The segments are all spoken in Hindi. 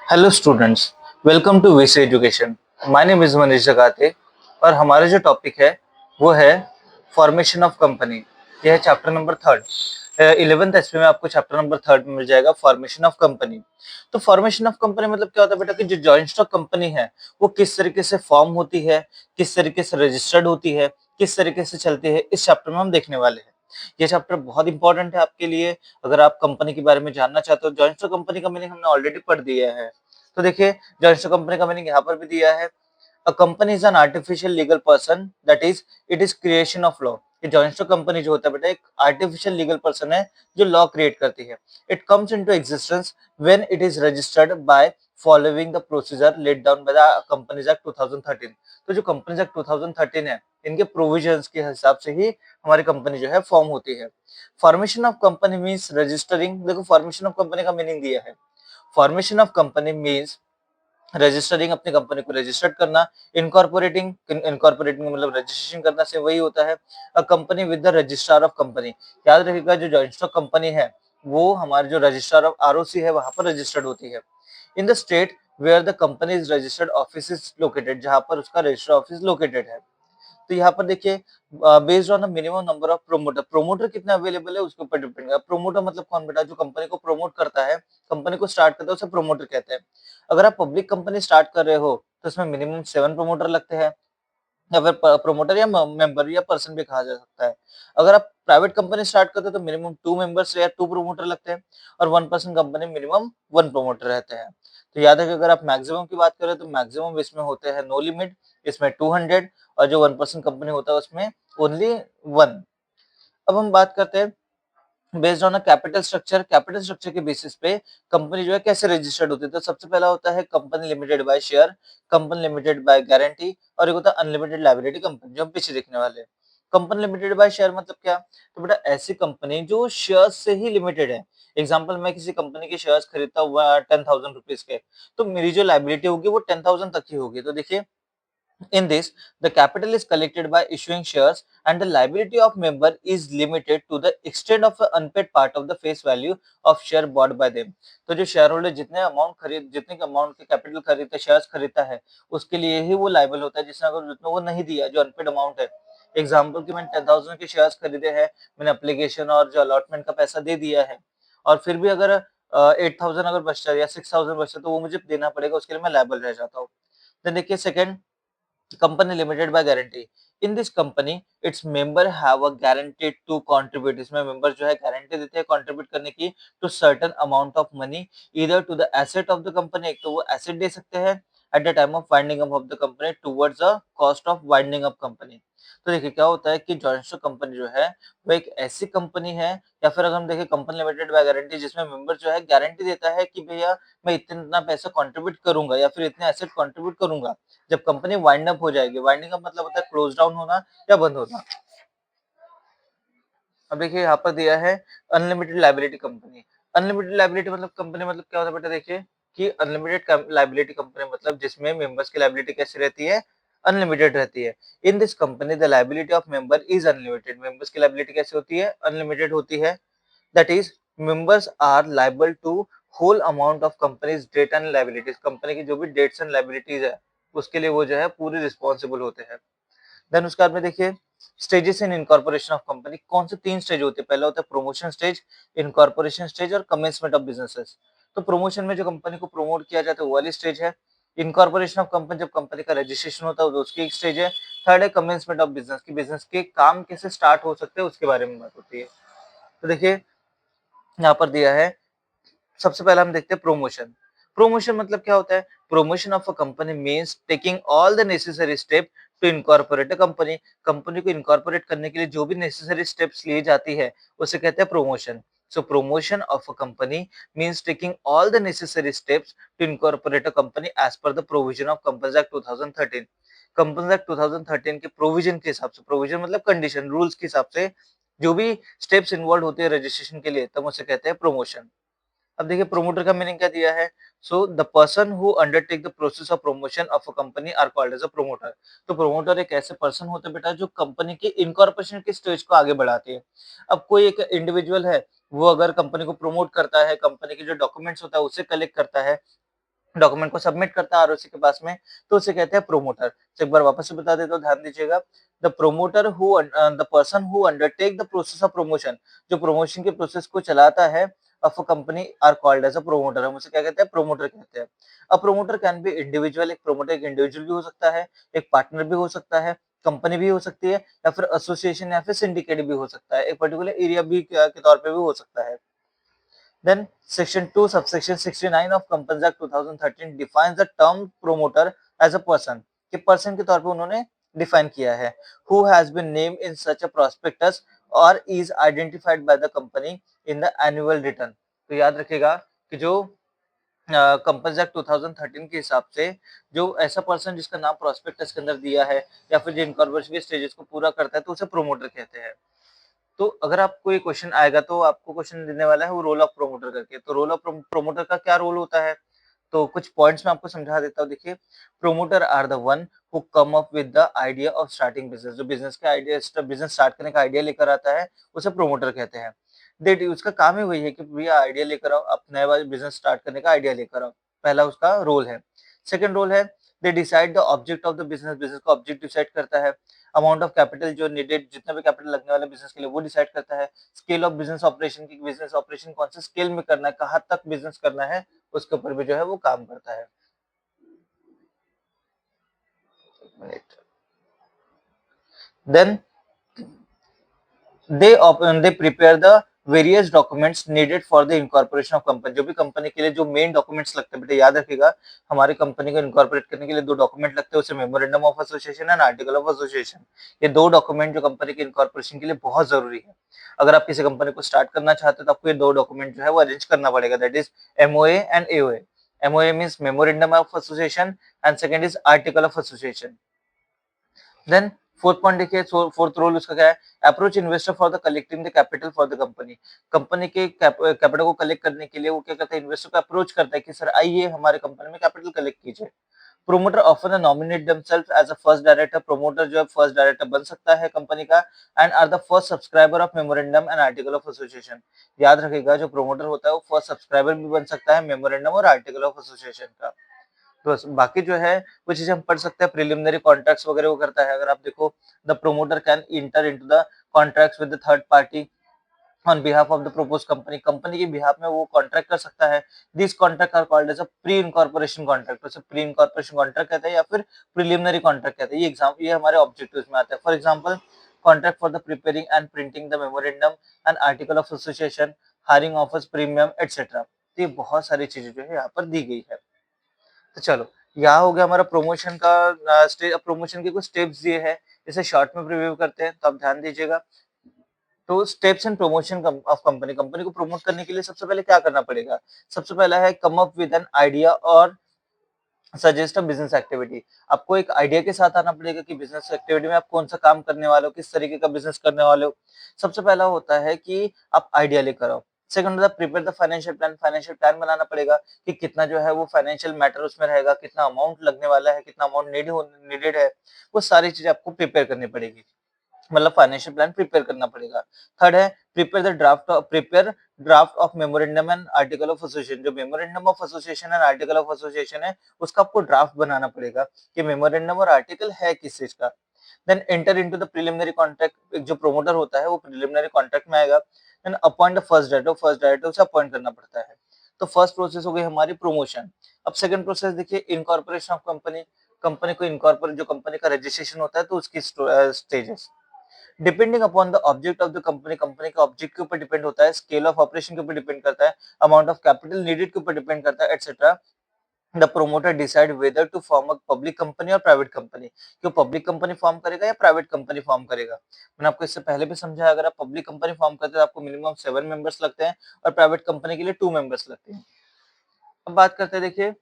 Hello students, welcome to VC education. My name is Manish Jagate और हमारा जो टॉपिक है वो है फॉर्मेशन ऑफ कंपनी। यह है chapter number third. 11th SP में आपको चैप्टर नंबर थर्ड में मिल जाएगा फॉर्मेशन ऑफ कंपनी। तो फॉर्मेशन ऑफ कंपनी मतलब क्या होता है बेटा कि जो जॉइंट स्टॉक कंपनी है वो किस तरीके से फॉर्म होती है, किस तरीके से रजिस्टर्ड होती है, किस तरीके से चलती है, इस चैप्टर में हम देखने वाले हैं। ये चैप्टर बहुत इंपॉर्टेंट है आपके लिए। अगर आप कंपनी के बारे में जानना चाहते हो, जॉइंट स्टॉक कंपनी का मीनिंग हमने ऑलरेडी पढ़ दिया है। तो देखिए, जॉइंट स्टॉक कंपनी का मीनिंग यहाँ पर भी दिया है। A company is an artificial legal person that is it is creation of law. ये जॉइंट स्टॉक कंपनी जो होता है बेटा एक आर्टिफिशियल लीगल पर्सन है जो लॉ क्रिएट करती है। It comes into existence when it is registered by following the procedure laid down by the companies Act 2013। तो जो कंपनीज एक्ट 2013 है, इनके प्रोविजंस के हिसाब से ही हमारी कंपनी जो है फॉर्म होती है। Formation of company means registering. देखो, फॉर्मेशन ऑफ कंपनी का मीनिंग दिया है। Formation of company means registering, अपनी कंपनी को रजिस्टर्ड करना। इनकॉर्पोरेटिंग, इनकॉर्पोरेटिंग मतलब रजिस्ट्रेशन करना से वही होता है। A company with the registrar of company. याद रखिएगा, जो जॉइंट स्टॉक कंपनी है वो हमारे जो रजिस्ट्रार ऑफ आरओसी है वहां पर रजिस्टर्ड होती है। In the state where the company is registered office is located, जहां पर उसका रजिस्टर ऑफिस लोकेटेड है। तो यहाँ पर देखिए, based on the minimum number of promoter, promoter कितने अवेलेबल है उसके ऊपर डिपेंड है। प्रोमोटर मतलब कौन बेटा? जो कंपनी को प्रमोट करता है, कंपनी को स्टार्ट करता है, उसे प्रोमोटर कहते हैं। अगर आप पब्लिक कंपनी स्टार्ट कर रहे हो तो इसमें मिनिमम 7 प्रोमोटर लगते हैं, या फिर प्रोमोटर या मेंबर या पर्सन भी कहा जा सकता है। अगर आप प्राइवेट कंपनी स्टार्ट करते हो तो मिनिमम 2 मेंबर्स या 2 प्रोमोटर लगते हैं, और 1 पर्सन कंपनी मिनिमम 1 प्रोमोटर रहते हैं। तो याद है कि अगर आप मैक्सिमम की बात करें तो मैक्सिमम इसमें होते हैं नो लिमिट, इसमें 200, और जो 1 पर्सन कंपनी होता है उसमें ओनली 1। अब हम बात करते हैं based on a capital structure. Capital structure के बेसिस पे कंपनी जो है कैसे रजिस्टर्ड होती है। तो सबसे पहला होता है company limited by share, company limited by guarantee, और एक होता है अनलिमिटेड लायबिलिटी कंपनी, जो हम पीछे देखने वाले हैं। कंपनी लिमिटेड बाय शेयर मतलब क्या? तो बेटा ऐसी कंपनी जो शेयर से ही लिमिटेड है। एग्जांपल, मैं किसी कंपनी के शेयर्स खरीदता हुआ 10,000 रुपीज के, तो मेरी जो लायबिलिटी होगी वो 10,000 तक ही होगी। तो देखिए, in this, the capital is collected by issuing shares and the liability of member is limited to the extent of the unpaid part of the face value of share bought by them। तो जो शेयर होल्डर जितने अमाउंट के कैपिटल खरीदता, शेयर्स खरीदता है, उसके लिए ही वो लाइबल होता है। जिसने अगर जितना वो नहीं दिया, जो अनपेड अमाउंट है। एग्जाम्पल की मैंने 10,000 के शेयर्स खरीदे हैं, मैंने एप्लीकेशन और जो अलॉटमेंट का पैसा दे दिया है, और फिर भी अगर 8,000 अगर बचता है या 6,000 बचता है तो वो मुझे देना पड़ेगा, उसके लिए मैं लाइबल रह जाता हूँ। देन देखिए, second, company limited by guarantee। in this company its member have a guaranteed to contribute। इसमें मेंबर जो है गारंटी देते हैं कंट्रीब्यूट करने की to certain amount of money either to the asset of the company। एक तो वो एसेट दे सकते हैं at the time of winding up of the company towards the cost of winding up company। तो देखिए क्या होता है कि जॉइंट स्टॉक कंपनी जो है वो एक ऐसी कंपनी है, या फिर अगर हम देखें कंपनी लिमिटेड बाय गारंटी, जिसमें मेंबर जो है गारंटी देता है कि भैया मैं इतना पैसा कंट्रीब्यूट करूंगा या फिर इतने एसेट कंट्रीब्यूट करूंगा जब कंपनी वाइंड अप हो जाएगी। वाइंडिंग अप मतलब होता है क्लोज डाउन होना या बंद होना। अब देखिए यहाँ पर दिया है unlimited liability company. Unlimited liability मतलब कंपनी मतलब क्या होता है बेटा? देखिए कि अनलिमिटेड लाइबिलिटी कंपनी मतलब जिसमें मेंबर्स की लाइबिलिटी कैसी रहती है? अनलिमिटेड रहती है। In this company the liability of member is unlimited. Members की लाइबिलिटी कैसी होती है? अनलिमिटेड होती है। That is members are liable to whole amount of company's debt and liabilities. Company की जो भी डेट्स एंड लाइबिलिटीज है उसके लिए वो जो है पूरे रिस्पॉन्सिबल होते हैं। देन उसके बाद में देखिए, stages in incorporation of company. कौन से 3 स्टेज होते हैं? पहला होता है प्रोमोशन स्टेज, इनकॉर्पोरेशन स्टेज और कमेंसमेंट ऑफ बिजनेसेस। तो प्रोमोशन में जो कंपनी को प्रमोट किया जाता है वो वाली स्टेज है। इनकॉर्पोरेशन ऑफ कंपनी जब कंपनी का रजिस्ट्रेशन होता है तो उसकी एक स्टेज है। थर्ड है कमेंसमेंट ऑफ बिजनेस, की बिजनेस के काम कैसे स्टार्ट हो सकते हैं उसके बारे में बात होती है। तो देखिए यहाँ पर दिया है, सबसे पहले हम देखते हैं प्रोमोशन। प्रोमोशन मतलब क्या होता है? Promotion of a company means taking all the necessary step to incorporate a company. Company को इनकॉर्पोरेट करने के लिए जो भी नेसेसरी स्टेप्स ली जाती है उसे कहते हैं promotion. So promotion of a company means taking all the necessary steps to incorporate a company as per the provision of Companies Act 2013। Companies Act 2013 के प्रोविजन के हिसाब से, प्रोविजन मतलब कंडीशन रूल्स के हिसाब से जो भी स्टेप्स इन्वॉल्व होते हैं रजिस्ट्रेशन के लिए, तब उसे कहते हैं प्रोमोशन। अब देखिए प्रोमोटर का मीनिंग क्या दिया है। So the person who undertake the process of promotion of a company are called as a promoter. तो प्रोमोटर एक ऐसे पर्सन होते हैं बेटा जो कंपनी के इनकॉर्पोरेशन के स्टेज को आगे बढ़ाते हैं। अब कोई एक इंडिविजुअल है, वो अगर कंपनी को प्रमोट करता है, कंपनी के जो डॉक्यूमेंट्स होता है उसे कलेक्ट करता है, डॉक्यूमेंट को सबमिट करता है आरओसी के पास में, तो उसे कहते हैं प्रोमोटर। तो एक बार वापस से बता देता हूँ, ध्यान दीजिएगा। The promoter who the person who undertake the process of promotion, जो प्रमोशन के प्रोसेस को चलाता है of a company are called as a promoter. हम उसे क्या कहते हैं? प्रोमोटर कहते हैं। A promoter can be individual, एक प्रोमोटर एक इंडिविजुअल भी हो सकता है, एक पार्टनर भी हो सकता है, कंपनी भी हो सकती है, या फिर एसोसिएशन या फिर सिंडिकेट भी हो सकता है, एक पर्टिकुलर एरिया भी के तौर पे भी हो सकता है। Then Section 2, Subsection 69 of Companies Act 2013 defines the term promoter as a person, कि person के तौर पे उन्होंने define किया है, who has been named in such a prospectus or is identified by the company in the annual return। तो याद रखिएगा कि जो कंपनीज एक्ट 2013 के हिसाब से जो ऐसा पर्सन जिसका नाम प्रोस्पेक्टस के अंदर दिया है या फिर जो इनकॉर्पोरेशन के स्टेजेस को पूरा करता है, तो उसे प्रोमोटर कहते हैं। तो अगर आपको ये क्वेश्चन आएगा तो आपको क्वेश्चन देने वाला है वो रोल ऑफ प्रोमोटर करके। तो रोल ऑफ प्रोमोटर का क्या रोल होता है? तो कुछ पॉइंट्स मैं आपको समझा देता हूँ। देखिए, promoter are the one who come up with the idea of starting business, जो बिजनेस का आइडिया बिजनेस स्टार्ट करने का आइडिया लेकर आता है, उसे प्रोमोटर कहते हैं। देट उसका काम ही वही है कि भैया आइडिया लेकर आओ, आप नया वाला बिजनेस स्टार्ट करने का आइडिया लेकर आओ, पहला उसका रोल है। सेकंड रोल है, they decide the object of the business, business का ऑब्जेक्ट डिसाइड करता है। अमाउंट ऑफ कैपिटल जो नीडेड, जितना भी कैपिटल लगने वाला बिजनेस के लिए, वो डिसाइड करता है। स्केल ऑफ बिजनेस ऑपरेशन की बिजनेस ऑपरेशन कौन से स्केल में करना है, कहाँ तक बिजनेस करना है, उसके ऊपर भी जो है वो काम करता है। Then they prepare the various documents needed for the incorporation of company. जो भी कंपनी के लिए जो मेन डॉक्यूमेंट्स लगते हैं, बेटा याद रखिएगा, हमारे कंपनी को इनकॉर्पोरेट करने के लिए दो डॉक्यूमेंट लगते हैं, उसे memorandum of association and article of association. ये दो डॉक्यूमेंट जो कंपनी के इनकॉर्पोरेशन के लिए बहुत जरूरी है। अगर आप किसी कंपनी को स्टार्ट करना चाहते हो तो आपको ये दो डॉक्यूमेंट जो है वो अरेंज करना पड़ेगा, that is MOA and AOA. MOA means memorandum of association and second is article of association. Then fourth point देखिए, फोर्थ रोल उसका क्या है? Approach investor for the collecting the capital for the company. Company के कैपिटल को कलेक्ट करने के लिए वो क्या करता है? इन्वेस्टर को अप्रोच करता है कि सर आइए हमारे कंपनी में कैपिटल कलेक्ट कीजिए। Promoter often nominate themselves as a first director. Promoter जो है फर्स्ट डायरेक्टर बन सकता है कंपनी का, and are the first subscriber of memorandum and article of association. याद रखिएगा, जो प्रोमोटर होता है वो फर्स्ट सब्सक्राइबर भी बन सकता है मेमोरेंडम और आर्टिकल ऑफ एसोसिएशन का। तो बाकी जो है वो चीजें हम पढ़ सकते हैं, प्रिलिमिनरी कॉन्ट्रैक्ट्स वगैरह वो करता है। अगर आप देखो, the promoter can enter into the contracts with the third party on behalf of the propose company. Company के बिहाफ में वो कॉन्ट्रैक्ट कर सकता है। This contract are called as a pre incorporation contract. उसे प्री इनकॉर्पोरेशन कॉन्ट्रैक्ट कहते हैं या फिर प्रिलिमिनरी कॉन्ट्रैक्ट कहते हैं। ये हमारे ऑब्जेक्टिव्स में आता है। For example, contract for the preparing and printing the memorandum and article of association, hiring office premium etcetera. तो ये बहुत सारी चीजें जो है यहाँ पर दी गई है। तो चलो, यहाँ हो गया हमारा प्रमोशन का स्टेज। प्रमोशन के कुछ स्टेप्स दिए हैं, इसे शॉर्ट में प्रीव्यू करते हैं, तो आप ध्यान दीजिएगा। तो steps in promotion of company. Company को प्रमोट करने के लिए सबसे पहले क्या करना पड़ेगा? सबसे पहला है कम अप विद एन आइडिया और सजेस्ट अ बिजनेस एक्टिविटी। आपको एक आइडिया के साथ आना पड़ेगा कि बिजनेस एक्टिविटी में आप कौन सा काम करने वाले हो, किस तरीके का बिजनेस करने वाले हो। सबसे पहला होता है कि आप आइडिया लेकर आओ। सेकंड होता है prepare the financial plan. Financial plan बनाना पड़ेगा कि कितना जो है वो फाइनेंशियल मैटर उसमें रहेगा, कितना अमाउंट लगने वाला है, कितना अमाउंट नीडेड है, वो सारी चीजें आपको प्रिपेयर करनी पड़ेगी, मतलब फाइनेंशियल प्लान प्रिपेयर करना पड़ेगा। थर्ड है prepare draft of memorandum and article of association. जो memorandum of association and article of association है, उसका आपको ड्राफ्ट बनाना पड़ेगा कि मेमोरेंडम और आर्टिकल है किस चीज का। Then enter into the preliminary contract. एक जो प्रोमोटर होता है वो प्रिलिमिनरी कॉन्ट्रैक्ट में आएगा। Then appoint the first director. First director उसे अपॉइंट करना पड़ता है। तो फर्स्ट प्रोसेस हो गई हमारी प्रमोशन। अब सेकंड प्रोसेस देखिए, इनकॉर्पोरेशन ऑफ कंपनी। कंपनी को इनकॉर्पोरेट, जो कंपनी का रजिस्ट्रेशन होता है, तो उसकी stages depending upon the object of the company. Company का ऑब्जेक्ट के ऊपर डिपेंड होता है, स्केल ऑफ ऑपरेशन के ऊपर डिपेंड करता है, अमाउंट ऑफ कैपिटल नीडेड के ऊपर डिपेंड करता है, etcetera. The promoter decide whether to form a public company or private company, कि पब्लिक कंपनी फॉर्म करेगा या प्राइवेट कंपनी फॉर्म करेगा। मैंने आपको इससे पहले भी समझाया, अगर आप पब्लिक कंपनी फॉर्म करते हैं तो आपको मिनिमम 7 मेंबर्स लगते हैं और प्राइवेट कंपनी के लिए 2 मेंबर्स लगते हैं। अब बात करते हैं, देखिए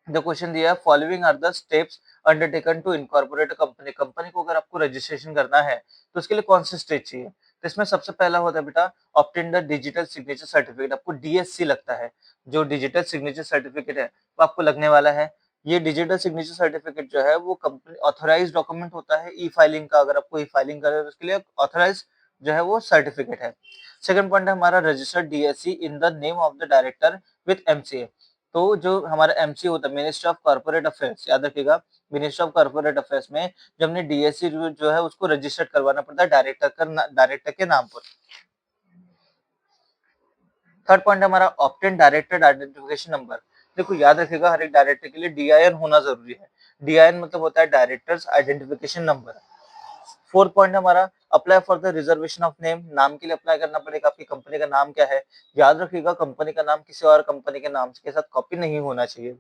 जो क्वेश्चन दिया है, following are the steps undertaken to incorporate company. Company को अगर आपको रजिस्ट्रेशन करना है तो उसके लिए कौन से स्टेज चाहिए? तो इसमें सबसे पहला होता है बेटा obtain the digital signature certificate. आपको डीएससी लगता है, जो डिजिटल सिग्नेचर सर्टिफिकेट है वो आपको लगने वाला है। ये डिजिटल सिग्नेचर सर्टिफिकेट जो है वो कंपनी ऑथराइज डॉक्यूमेंट होता है ई फाइलिंग का। अगर आपको ई फाइलिंग करे तो उसके लिए ऑथराइज जो है वो सर्टिफिकेट है। सेकंड पॉइंट है हमारा registered DSC in the name of the director with MCA. तो जो हमारा एमसी होता है, मिनिस्ट्री ऑफ कॉर्पोरेट अफेयर्स, याद रखिएगा, मिनिस्ट्री ऑफ कॉर्पोरेट अफेयर्स में जब हमने डीएससी जो है उसको रजिस्टर्ड करवाना पड़ता है डायरेक्टर के नाम पर। थर्ड पॉइंट हमारा ऑप्टेन डायरेक्टर आइडेंटिफिकेशन नंबर। देखो याद रखिएगा, हर एक डायरेक्टर के लिए डीआईएन होना जरूरी है। डीआईएन मतलब होता है directors identification number. Fourth point हमारा apply for the reservation of name. नाम के लिए अप्लाई करना पड़ेगा, आपकी कंपनी का नाम क्या है। याद रखिएगा, कंपनी का नाम किसी और कंपनी के नाम के साथ कॉपी नहीं होना चाहिए।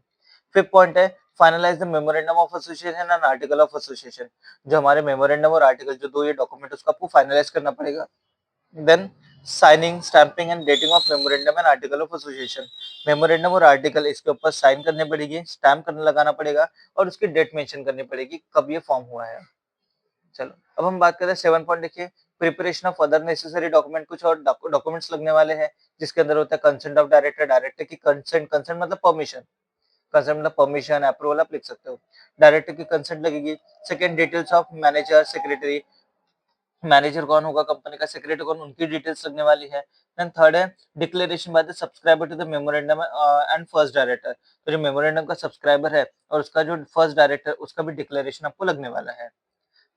फिफ्थ पॉइंट है finalise the memorandum of association and article of association. जो हमारे मेमोरेंडम और आर्टिकल, जो दो ये डॉक्यूमेंट, उसको आपको फाइनलाइज करना पड़ेगा। Then signing, stamping and dating of memorandum and article of association. Memorandum और आर्टिकल इसके ऊपर साइन करने पड़ेगी, स्टैम्प करने लगाना पड़ेगा और उसकी डेट मेंशन करनी पड़ेगी कब ये फॉर्म हुआ है। चलो अब हम बात करते हैं 7 पॉइंट। देखिए, preparation of other necessary document. कुछ और डॉक्यूमेंट्स लगने वाले हैं जिसके अंदर होता है कंसेंट ऑफ डायरेक्टर। डायरेक्टर की कंसेंट, कंसेंट मतलब परमिशन, कंसेंट मतलब परमिशन, अप्रूवल आप लिख सकते हो। डायरेक्टर की कंसेंट लगेगी। Second, details of manager secretary. Manager कौन होगा कंपनी का, सेक्रेटरी कौन, उनकी डिटेल्स लगने वाली है। देन थर्ड है declaration by the subscriber to the memorandum and first director. तो जो मेमोरेंडम का सब्सक्राइबर है और उसका जो फर्स्ट डायरेक्टर, उसका भी डिक्लेरेशन आपको लगने वाला है।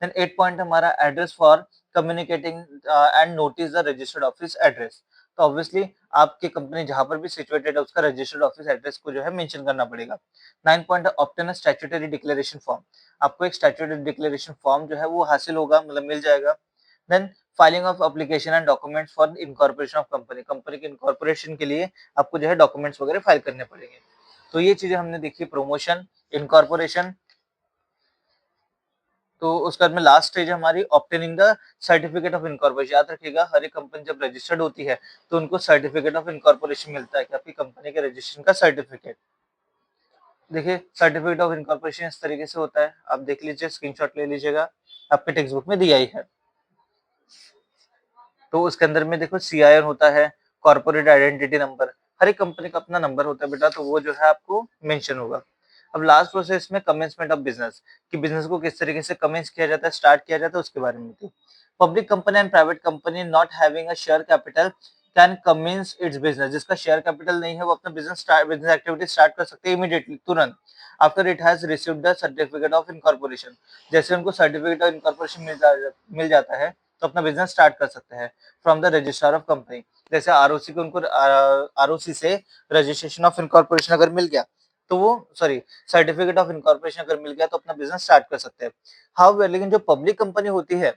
देन 8 पॉइंट हमारा address for communicating and notice the registered office address. तो ऑब्वियसली आपकी कंपनी जहां पर भी सिचुएटेड है उसका रजिस्टर्ड ऑफिस एड्रेस को जो है मेंशन करना पड़ेगा। 9 point obtain a statutory declaration form. आपको एक स्टैट्यूटरी डिक्लेरेशन फॉर्म जो है वो हासिल होगा, मतलब मिल जाएगा। Then filing of application and documents for incorporation of company. Company के इनकॉर्पोरेशन के लिए आपको जो है डॉक्यूमेंट्स वगैरह फाइल करने पड़ेंगे। तो ये चीजें हमने देखी, प्रमोशन, इनकॉर्पोरेशन। तो उसके बाद में लास्ट स्टेज हमारी obtaining the certificate of incorporation. याद रखिएगा, हर एक कंपनी जब रजिस्टर्ड होती है तो उनको सर्टिफिकेट ऑफ इनकॉर्पोरेशन मिलता है कि आपकी कंपनी के रजिस्ट्रेशन का सर्टिफिकेट। देखिए, सर्टिफिकेट ऑफ इनकॉर्पोरेशन इस तरीके से होता है, आप देख लीजिए, स्क्रीनशॉट ले लीजिएगा, आपके टेक्स्ट बुक में दिया ही है। तो उसके अंदर में देखो सीआईएन होता है, कॉर्पोरेट आइडेंटिटी नंबर। हर एक कंपनी का अपना नंबर होता है बेटा, तो वो जो है आपको मेंशन होगा। अब लास्ट प्रोसेस में कमेंसमेंट ऑफ बिजनेस, कि बिजनेस को किस तरीके से कमेंस किया जाता है, स्टार्ट किया जाता है, उसके बारे में थी। Public company and private company not having a share capital can commence its business. जिसका शेयर कैपिटल नहीं है वो अपना बिजनेस एक्टिविटी स्टार्ट कर सकते हैं इमीडिएटली, तुरंत, after it has received the certificate of incorporation. जैसे उनको सर्टिफिकेट ऑफ इनकॉर्पोरेशन मिल जाता है तो अपना बिजनेस स्टार्ट कर सकते हैं from the registrar of company. जैसे आरओसी को, उनको आरओसी से रजिस्ट्रेशन ऑफ इनकॉर्पोरेशन अगर मिल गया तो वो, सॉरी, सर्टिफिकेट ऑफ इनकॉर्पोरेशन अगर मिल गया तो अपना बिजनेस स्टार्ट कर सकते हैं। हाउ, लेकिन जो पब्लिक कंपनी होती है,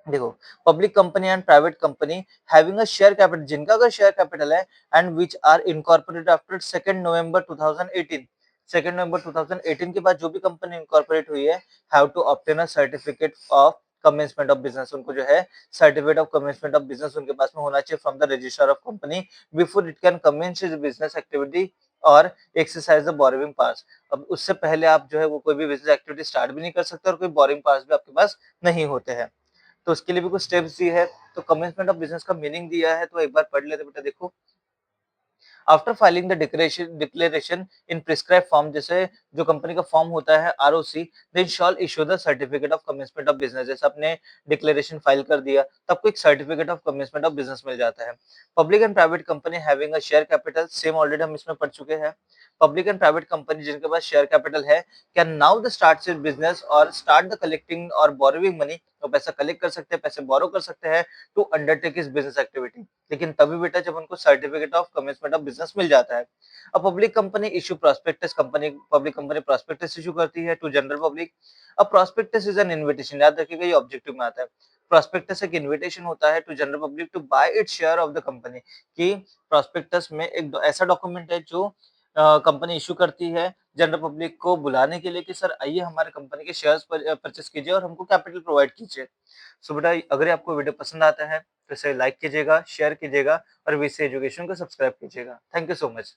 देखो, public company and private company having a share capital, जिनका अगर शेयर कैपिटल है and which are incorporated after 2 नवंबर 2018, 2 नवंबर 2018 के बाद जो भी कंपनी इनकॉर्पोरेट हुई है, have to obtain a certificate of commencement of business. उनको जो है certificate of commencement of business उनके पास में होना चाहिए from the registrar of company before it can commence his business activity और एक्सरसाइज द बोरोइंग पास। अब उससे पहले आप जो है वो कोई भी बिजनेस एक्टिविटी स्टार्ट भी नहीं कर सकते और कोई बोरोइंग पास भी आपके पास नहीं होते हैं। तो उसके लिए भी कुछ स्टेप्स दिए है। तो कमेंसमेंट ऑफ बिजनेस का मीनिंग दिया है, तो एक बार पढ़ लेते बेटा। देखो, after filing the declaration in prescribe form, जैसे जो कंपनी का फॉर्म होता है ROC, then shall issue the certificate of commencement of business. जैसे आपने डिक्लेरेशन फाइल कर दिया तो आपको एक certificate of commencement of business मिल जाता है। Public and private company having a share capital, same already हम इसमें पढ़ चुके हैं। पब्लिक एंड प्राइवेट कंपनी जिनके पास शेयर कैपिटल है, can now the start business और स्टार्ट द कलेक्टिंग और बोरोइंग मनी। तो पैसा कलेक्ट कर सकते हैं, पैसे बोरो कर सकते हैं टू अंडरटेक इस बिजनेस एक्टिविटी। लेकिन तभी बेटा जब उनको certificate of commencement of business मिल जाता है। अब public company issue prospectus, public company prospectus issue करती है टू जनरल पब्लिक। अब प्रोस्पेक्टस इज एन इन्विटेशन, याद रखिएगा ये ऑब्जेक्टिव में आता है। प्रोस्पेक्टस एक इन्विटेशन होता है to general public to buy its share of the company. कि प्रोस्पेक्टस में एक ऐसा डॉक्यूमेंट है जो कंपनी इशू करती है जनरल पब्लिक को बुलाने के लिए कि सर आइए हमारे कंपनी के शेयर्स पर परचेस कीजिए और हमको कैपिटल प्रोवाइड कीजिए। सो बेटा, अगर आपको वीडियो पसंद आता है तो इसे लाइक कीजिएगा, शेयर कीजिएगा और वीसी एजुकेशन को सब्सक्राइब कीजिएगा। Thank you so much.